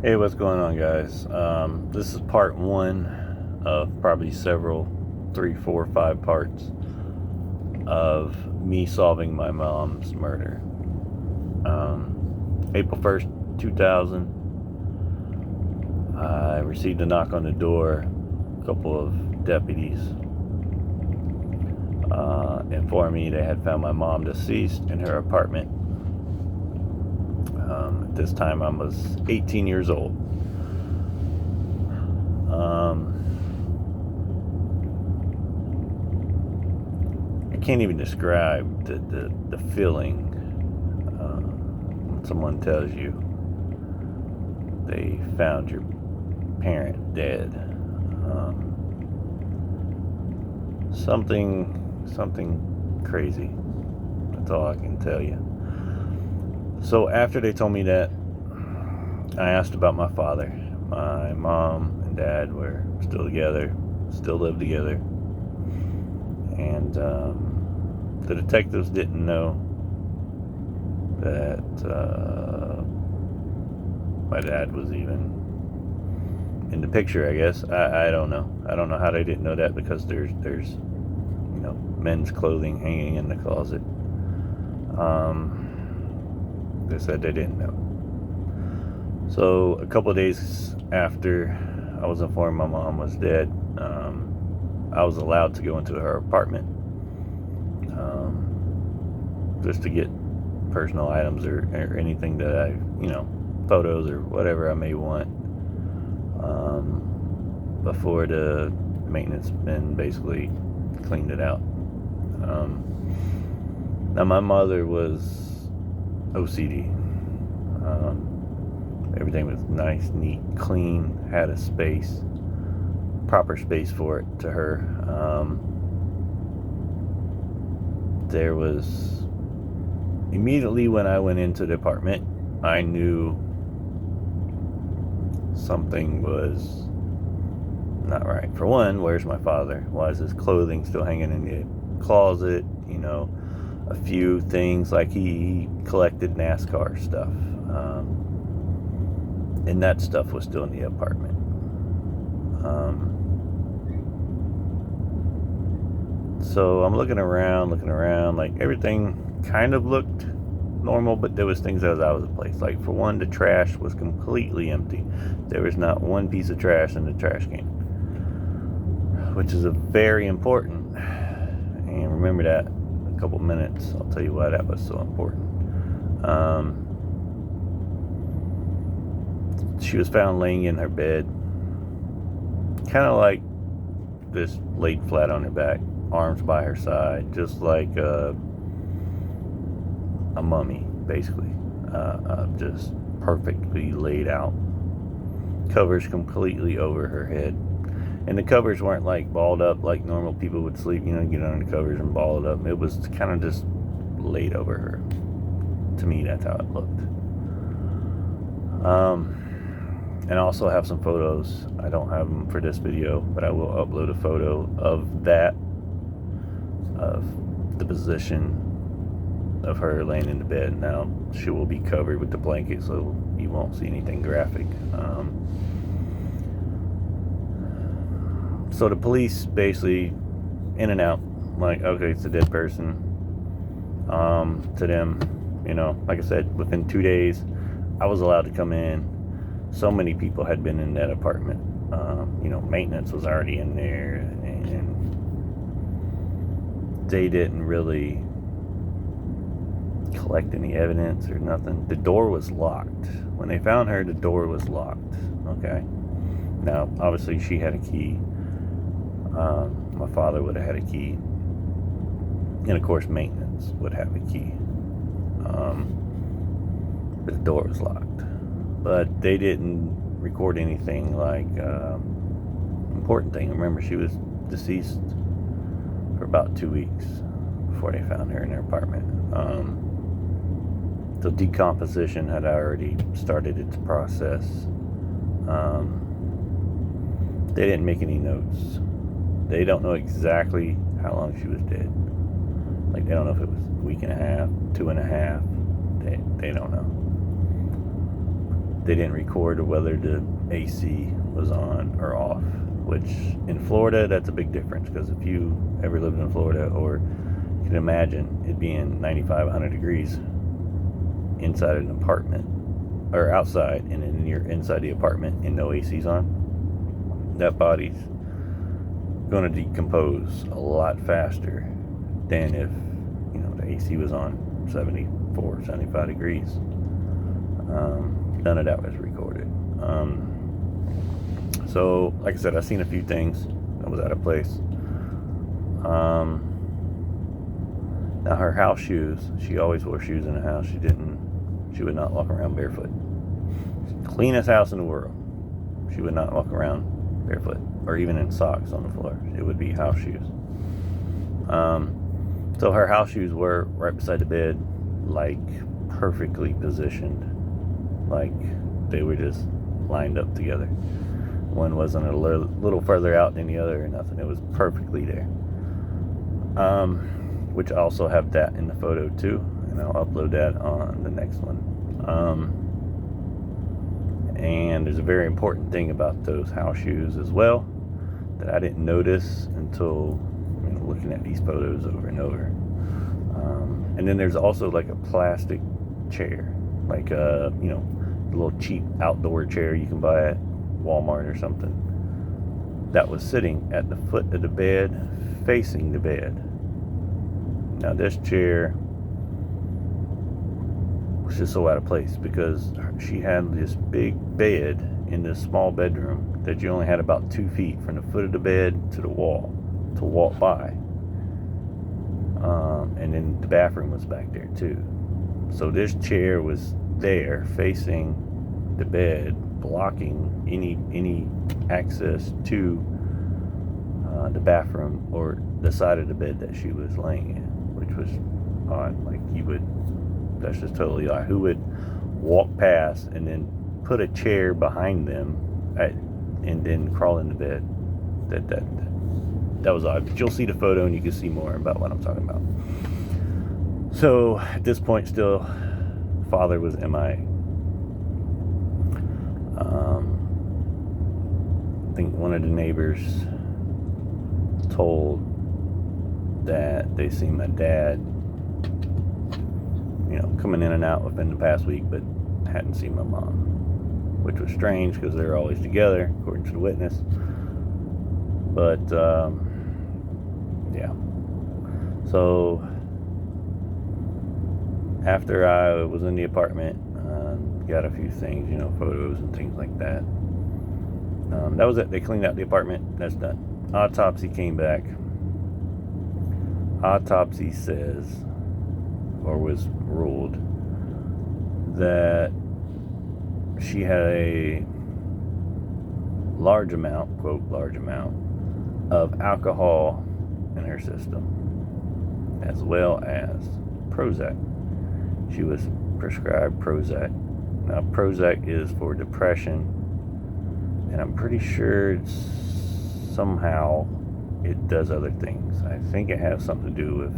Hey, what's going on, guys? This is part one of probably several, 3, 4, 5 parts of me solving my mom's murder. April 1st, 2000, I received a knock on the door. A couple of deputies informed me they had found my mom deceased in her apartment. At this time, I was 18 years old. I can't even describe the feeling when someone tells you they found your parent dead. Something crazy. That's all I can tell you. So after they told me that, I asked about my father. My mom and dad were still together, still lived together. And the detectives didn't know that my dad was even in the picture, I guess. I don't know. I don't know how they didn't know that, because there's men's clothing hanging in the closet. They said they didn't know. So a couple of days after I was informed my mom was dead, I was allowed to go into her apartment just to get personal items or anything that I, photos or whatever I may want, before the maintenance men basically cleaned it out. Now, my mother was OCD. Everything was nice, neat, clean, had a space, proper space for it to her. There was, immediately when I went into the apartment, I knew something was not right. For one, where's my father? Why is his clothing still hanging in the closet? A few things like he collected NASCAR stuff. And that stuff was still in the apartment. So I'm looking around, like everything kind of looked normal, but there was things that was out of the place. Like, for one, the trash was completely empty. There was not one piece of trash in the trash can, which is very important. And remember that in a couple minutes. I'll tell you why that was so important. She was found laying in her bed, kind of like this, laid flat on her back, arms by her side, just like a mummy, basically. Just perfectly laid out. Covers completely over her head. And the covers weren't like balled up like normal people would sleep, get under the covers and ball it up. It was kind of just laid over her. To me, that's how it looked. And I also have some photos. I don't have them for this video, but I will upload a photo of that, of the position of her laying in the bed. Now, she will be covered with the blanket, so you won't see anything graphic. So the police basically, in and out, like, okay, it's a dead person. To them, like I said, within 2 days, I was allowed to come in. So many people had been in that apartment. Maintenance was already in there, and they didn't really collect any evidence or nothing. The door was locked. When they found her, the door was locked. Okay. Now, obviously, she had a key. My father would have had a key. And of course, maintenance would have a key. But the door was locked. But they didn't record anything like important thing. Remember, she was deceased for about 2 weeks before they found her in her apartment. So decomposition had already started its process. They didn't make any notes. They don't know exactly how long she was dead. Like, they don't know if it was a week and a half, 2.5. They don't know. they didn't record whether the AC was on or off, which in Florida, that's a big difference, because if you ever lived in Florida, or you can imagine it being 95, 100 degrees inside an apartment, or outside, and then you're inside the apartment and no AC's on, that body's going to decompose a lot faster than if, the AC was on 74, 75 degrees. None of that was recorded. So, like I said, I've seen a few things that was out of place. Now, her house shoes, she always wore shoes in the house. She would not walk around barefoot. Cleanest house in the world. She would not walk around barefoot, or even in socks on the floor. It would be house shoes. So her house shoes were right beside the bed, like perfectly positioned, like they were just lined up together. One wasn't a little further out than the other or nothing. It was perfectly there. Which I also have that in the photo too, and I'll upload that on the next one. And there's a very important thing about those house shoes as well that I didn't notice until looking at these photos over and over. And then there's also like a plastic chair, like a little cheap outdoor chair you can buy at Walmart or something, that was sitting at the foot of the bed, facing the bed. Now this chair was just so out of place, because she had this big bed in this small bedroom that you only had about 2 feet from the foot of the bed to the wall to walk by. And then the bathroom was back there too. So this chair was there facing the bed, blocking any access to the bathroom or the side of the bed that she was laying in, which was odd. Like, that's just totally odd. Who would walk past and then put a chair behind them and then crawl into bed? That was odd. But you'll see the photo and you can see more about what I'm talking about. So at this point, still, father was MIA. I think one of the neighbors told that they seen my dad, coming in and out within the past week, but hadn't seen my mom, which was strange because they were always together, according to the witness. But yeah. So after I was in the apartment, got a few things, photos and things like that. That was it. They cleaned out the apartment. That's done. Autopsy came back. Autopsy says, or was ruled, that she had a large amount, quote, large amount of alcohol in her system, as well as Prozac. She was prescribed Prozac. Now, Prozac is for depression, and I'm pretty sure somehow it does other things. I think it has something to do with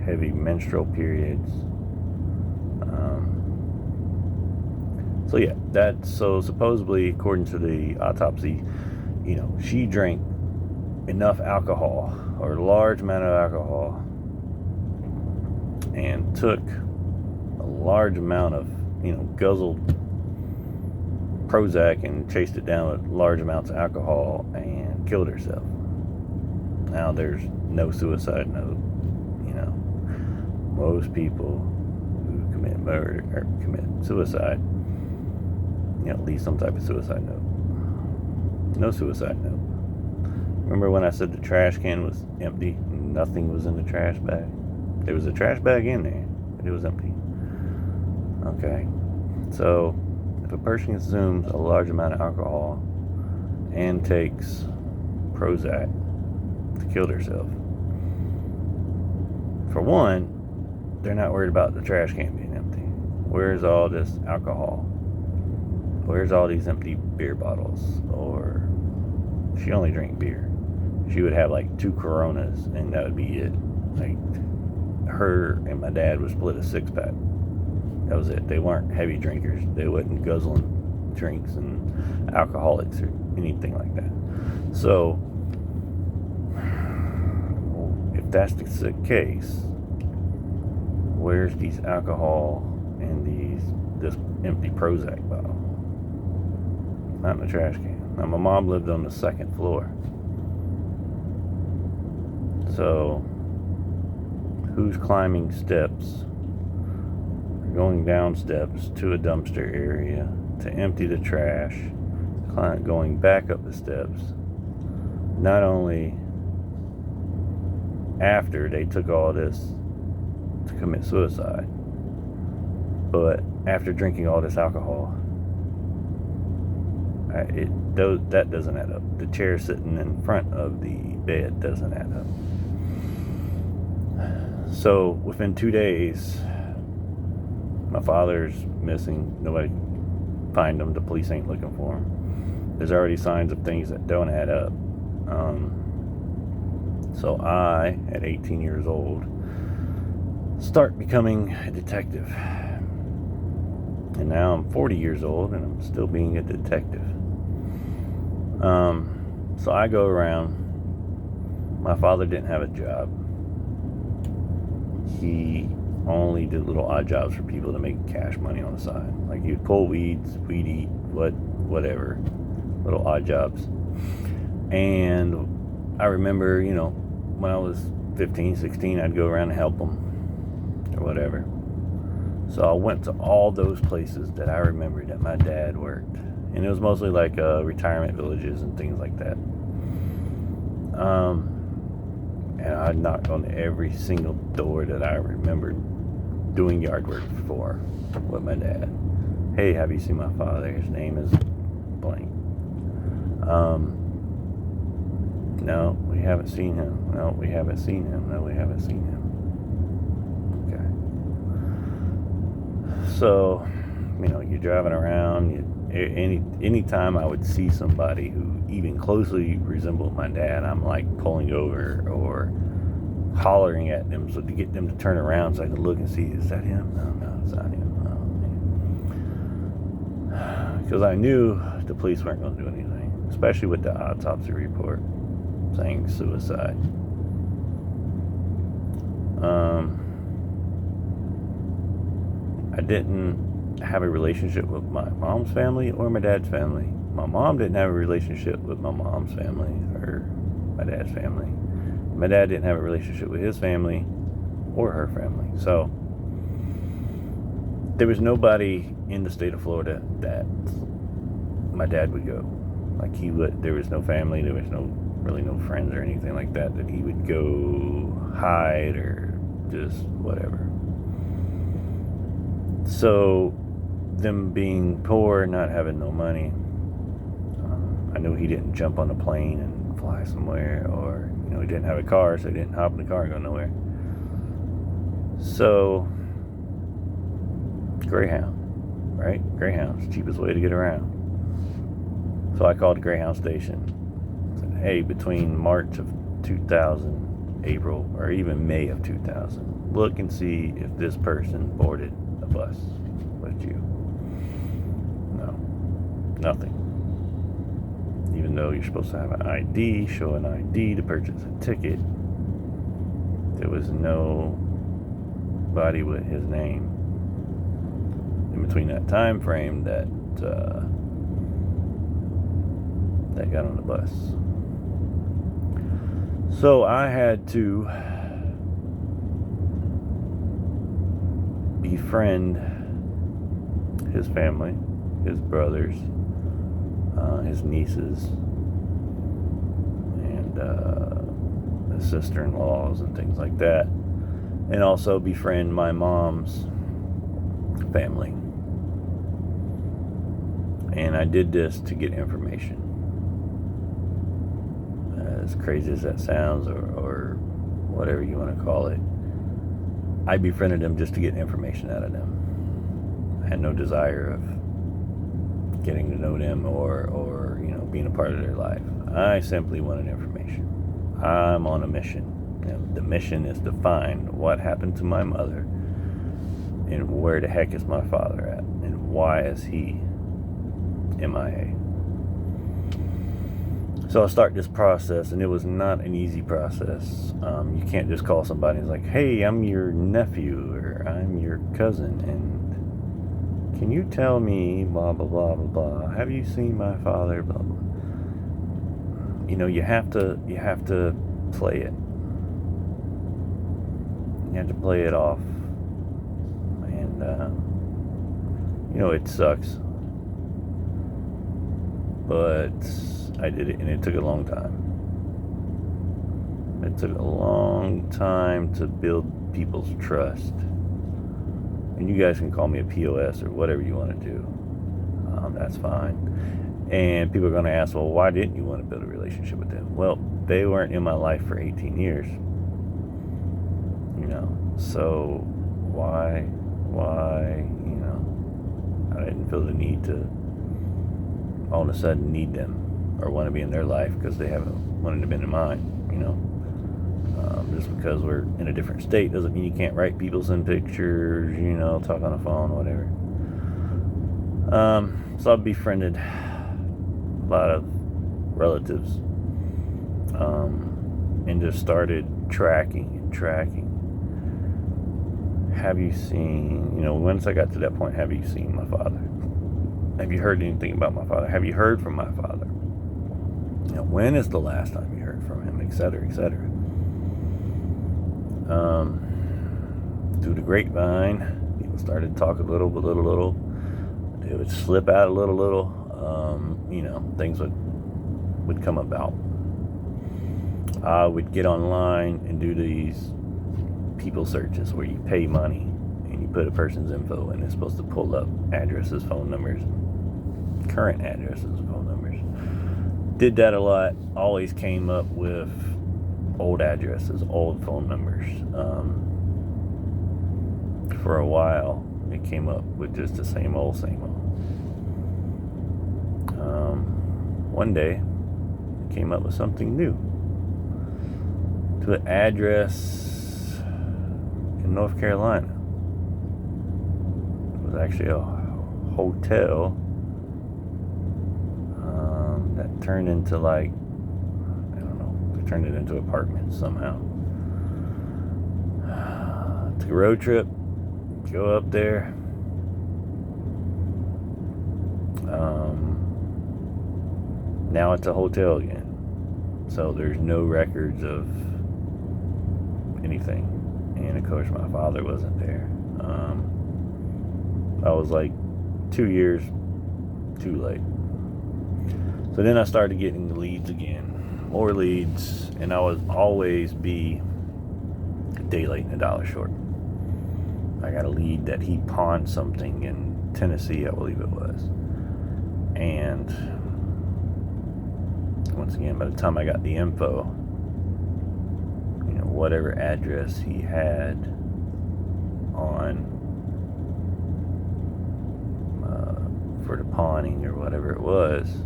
heavy menstrual periods. So yeah, so supposedly, according to the autopsy, she drank enough alcohol, or a large amount of alcohol, and took a large amount of, guzzled Prozac and chased it down with large amounts of alcohol and killed herself. Now, there's no suicide note. Most people who commit murder or commit suicide, leave some type of suicide note. No suicide note. Remember when I said the trash can was empty? Nothing was in the trash bag. There was a trash bag in there, but it was empty. Okay. So, if a person consumes a large amount of alcohol and takes Prozac to kill themselves, for one, they're not worried about the trash can being empty. Where's all this alcohol? Where's all these empty beer bottles? Or she only drank beer. She would have like 2 Coronas and that would be it. Like, her and my dad would split a 6-pack. That was it. They weren't heavy drinkers. They wasn't guzzling drinks and alcoholics or anything like that. So, if that's the case, where's these alcohol and this empty Prozac bottle? Not in the trash can. Now, my mom lived on the second floor. So, who's climbing steps, going down steps to a dumpster area to empty the trash, going back up the steps, not only after they took all this to commit suicide, but after drinking all this alcohol? That doesn't add up. The chair sitting in front of the bed doesn't add up. So within 2 days, my father's missing. Nobody find him. The police ain't looking for him. There's already signs of things that don't add up. So I, at 18 years old, start becoming a detective. And now I'm 40 years old and I'm still being a detective. So I go around. My father didn't have a job. He only did little odd jobs for people to make cash money on the side. Like he would pull weeds, weed eat, whatever. Little odd jobs. And I remember, when I was 15, 16, I'd go around and help him or whatever. So I went to all those places that I remembered that my dad worked. And it was mostly like retirement villages and things like that. And I knocked on every single door that I remembered doing yard work for with my dad. Hey, have you seen my father? His name is blank. No, we haven't seen him. No, we haven't seen him. No, we haven't seen him. Okay. So, you're driving around. Any time I would see somebody who even closely resembled my dad, I'm like pulling over or hollering at them so to get them to turn around so I could look and see, is that him? No, it's not him. Because I knew the police weren't going to do anything, especially with the autopsy report saying suicide. I didn't have a relationship with my mom's family or my dad's family. My mom didn't have a relationship with my mom's family or my dad's family. My dad didn't have a relationship with his family or her family. So there was nobody in the state of Florida that my dad would go. Like there was no family, there was really no friends or anything like that he would go hide or just whatever. So them being poor, not having no money, I knew he didn't jump on a plane and fly somewhere, or he didn't have a car, so he didn't hop in the car and go nowhere. So Greyhound, right? Greyhound's the cheapest way to get around. So I called the Greyhound station. Said, hey, between March of 2000, April, or even May of 2000, look and see if this person boarded a bus with you. No, nothing. Even though you're supposed to have an ID, show an ID to purchase a ticket, there was nobody with his name in between that time frame that got on the bus. So I had to befriend his family, his brothers, his nieces, and his sister-in-laws and things like that, and also befriend my mom's family. And I did this to get information. As crazy as that sounds, or whatever you want to call it, I befriended them just to get information out of them. I had no desire of getting to know them or being a part of their life. I simply wanted information. I'm on a mission. The mission is to find what happened to my mother and where the heck is my father at and why is he MIA. So I start this process, and it was not an easy process. You can't just call somebody and it's like, hey, I'm your nephew, or I'm your cousin, and can you tell me blah, blah, blah, blah, blah. Have you seen my father, blah, blah. You have to play it. You have to play it off. And, it sucks. But I did it, and it took a long time. It took a long time to build people's trust. And you guys can call me a POS or whatever you want to do. That's fine. And people are going to ask, well, why didn't you want to build a relationship with them? Well, they weren't in my life for 18 years. So why, I didn't feel the need to all of a sudden need them or want to be in their life because they haven't wanted to be in mine, just because we're in a different state doesn't mean you can't write people, send pictures, talk on the phone, whatever. So I befriended a lot of relatives, and just started tracking. Have you seen, once I got to that point, have you seen my father? Have you heard anything about my father? Have you heard from my father? When is the last time you heard from him, et cetera, et cetera. Through the grapevine, people started to talk a little. It would slip out a little. Things would come about. I would get online and do these people searches where you pay money and you put a person's info, and it's supposed to pull up addresses, phone numbers, current addresses, phone numbers. Did that a lot. Always came up with old addresses, old phone numbers. For a while, it came up with just the same old. One day, it came up with something new. To an address in North Carolina. It was actually a hotel that turned into they turned it into apartments somehow. Took a road trip, go up there. Now it's a hotel again. So there's no records of anything. And of course my father wasn't there. I was like 2 years too late. So then I started getting the leads again. More leads, and I would always be a day late and a dollar short. I got a lead that he pawned something in Tennessee, I believe it was. And once again, by the time I got the info, whatever address he had on for the pawning or whatever it was,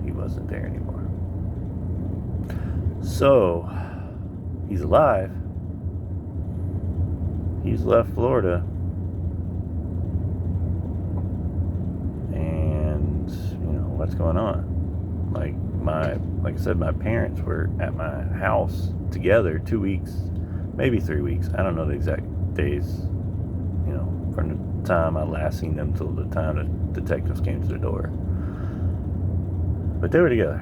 he wasn't there anymore. So he's alive. He's left Florida, and what's going on? Like I said, my parents were at my house together 2 weeks, maybe 3 weeks. I don't know the exact days. From the time I last seen them till the time the detectives came to the door. But they were together.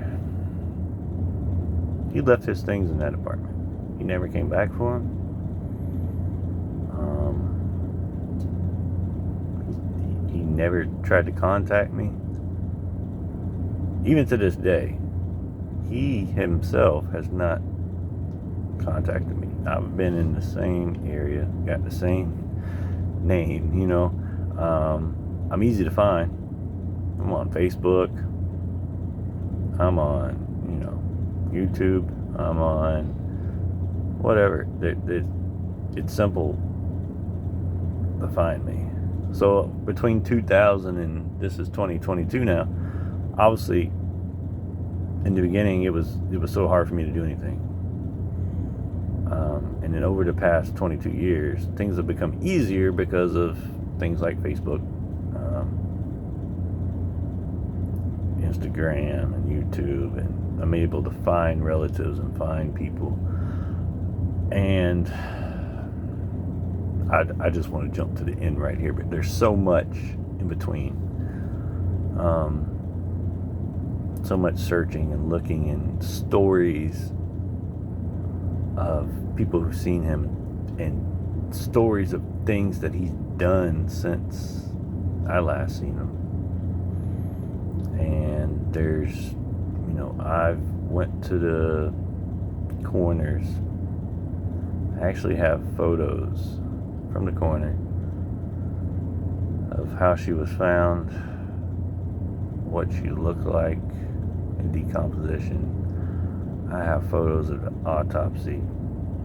He left his things in that apartment. He never came back for them. He never tried to contact me. Even to this day, he himself has not contacted me. I've been in the same area, got the same name, I'm easy to find. I'm on Facebook. I'm on, YouTube. I'm on whatever. It's simple to find me. So between 2000 and this is 2022 now, obviously in the beginning it was so hard for me to do anything. And then over the past 22 years, things have become easier because of things like Facebook, Instagram and YouTube, and I'm able to find relatives and find people. And I just want to jump to the end right here, but there's so much in between. So much searching and looking, and stories of people who've seen him, and stories of things that he's done since I last seen him. And there's, I've went to the coroners. I actually have photos from the coroner of how she was found, what she looked like in decomposition. I have photos of the autopsy,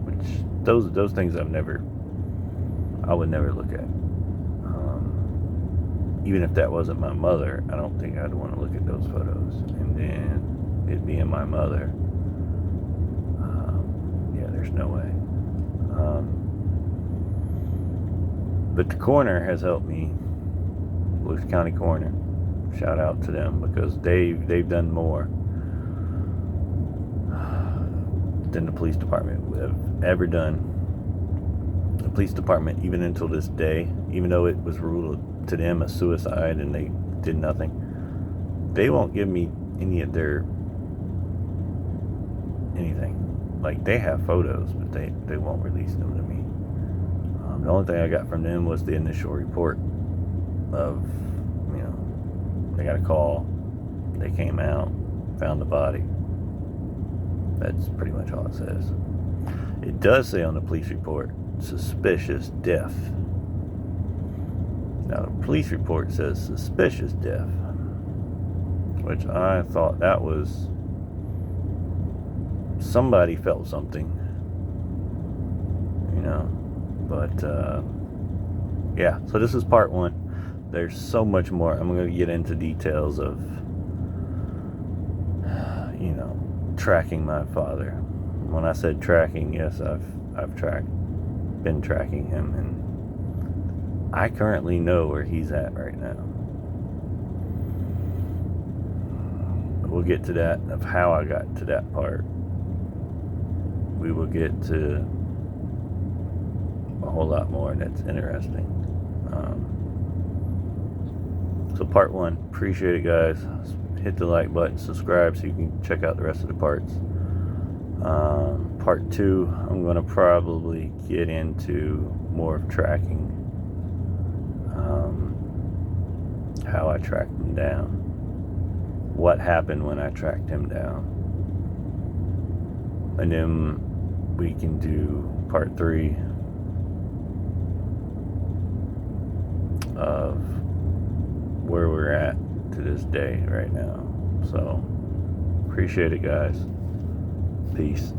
which those things I would never look at. Even if that wasn't my mother, I don't think I'd want to look at those photos. And then it being my mother, yeah, there's no way. But the coroner has helped me, Volusia County Coroner. Shout out to them, because they've done more than the police department would have ever done. The police department, even until this day, even though it was ruled to them a suicide and they did nothing, they won't give me any of their anything. Like, they have photos, but they won't release them to me. The only thing I got from them was the initial report of, they got a call, they came out, found the body. That's pretty much all it says. It does say on the police report, suspicious death. Now, the police report says suspicious death, which I thought that was somebody felt something, but yeah. So this is part one. There's so much more. I'm going to get into details of, tracking my father. When I said tracking, yes, I've been tracking him, and I currently know where he's at right now. We'll get to that, of how I got to that part. We will get to a whole lot more that's interesting. So part one, appreciate it, guys. Hit the like button, subscribe so you can check out the rest of the parts. Part two, I'm going to probably get into more of tracking, how I tracked him down, what happened when I tracked him down, and then we can do part three of where we're at to this day right now. So appreciate it, guys. Peace.